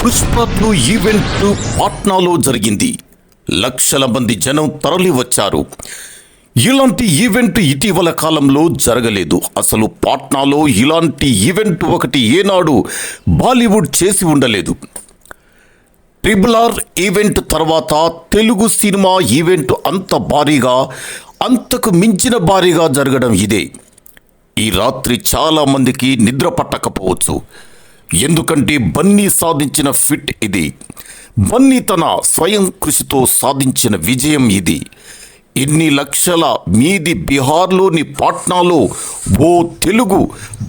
Pushpa 2 event పాట్నాలో జరిగింది. లక్షల మంది జనం తరలి వచ్చారు. ఇలాంటి ఈవెంట్ ఇటీవల కాలంలో జరగలేదు. అసలు పాట్నాలో ఇలాంటి ఈవెంట్ ఒకటి ఏనాడు బాలీవుడ్ చేసి ఉండలేదు. RRR ఈవెంట్ తర్వాత తెలుగు సినిమా ఈవెంట్ అంత భారీగా, అంతకు మించిన భారీగా జరగడం ఇదే. ఈ రాత్రి చాలా మందికి నిద్ర పట్టకపోవచ్చు. ఎందుకంటే బన్నీ సాధించిన ఫిట్ ఇది. బన్నీ తన స్వయం కృషితో సాధించిన విజయం ఇది. ఇన్ని లక్షల మీది బీహార్లోని పాట్నాలో ఓ తెలుగు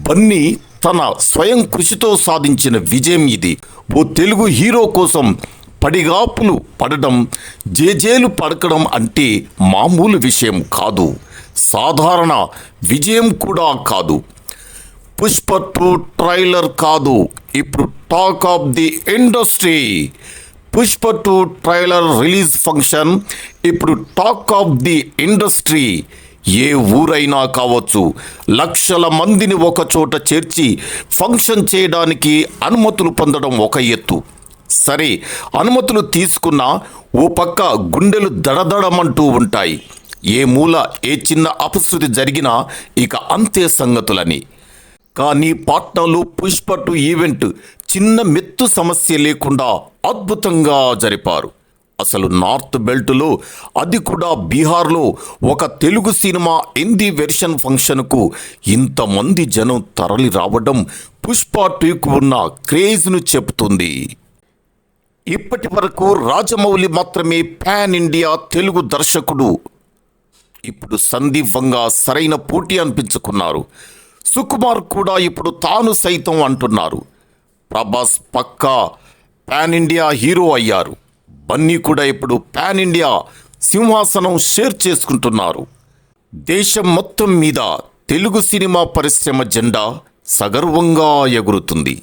బన్నీ తన స్వయం కృషితో సాధించిన విజయం ఇది. ఓ తెలుగు హీరో కోసం పడిగాపులు పడడం, జేజేలు పడకడం అంటే మామూలు విషయం కాదు. సాధారణ విజయం కూడా కాదు. పుష్ప 2 ట్రైలర్ కాదు, ఇప్పుడు talk of the industry. Pushpa 2 trailer release function ఇప్పుడు టాక్ ఆఫ్ ది ఇండస్ట్రీ. ఏ ఊరైనా కావచ్చు, లక్షల మందిని ఒక చోట చేర్చి ఫంక్షన్ చేయడానికి అనుమతులు పొందడం ఒక ఎత్తు. సరే, అనుమతులు తీసుకున్నా ఓ పక్క గుండెలు దడదడమంటూ ఉంటాయి. ఏ మూల ఏ చిన్న అపశృతి జరిగినా ఇక అంతే సంగతులని. కానీ పాట్నాలో పుష్ప 2 ఈవెంట్ చిన్న మెత్తు సమస్య లేకుండా అద్భుతంగా జరిపారు. అసలు నార్త్ బెల్ట్లో, అది కూడా బీహార్లో ఒక తెలుగు సినిమా హిందీ వెర్షన్ ఫంక్షన్కు ఇంతమంది జనం తరలి రావడం పుష్ప 2కు ఉన్న క్రేజ్ను చెబుతుంది. ఇప్పటి వరకు రాజమౌళి మాత్రమే పాన్ ఇండియా తెలుగు దర్శకుడు. ఇప్పుడు సందీప్ వంగా సరైన పోటీ అనిపించుకున్నారు. సుకుమార్ కూడా ఇప్పుడు తాను సైతం అంటున్నారు. ప్రభాస్ పక్కా పాన్ ఇండియా హీరో అయ్యారు. బన్నీ కూడా ఇప్పుడు పాన్ ఇండియా సింహాసనం షేర్ చేసుకుంటున్నారు. దేశం మొత్తం మీద తెలుగు సినిమా పరిశ్రమ జెండా సగర్వంగా ఎగురుతుంది.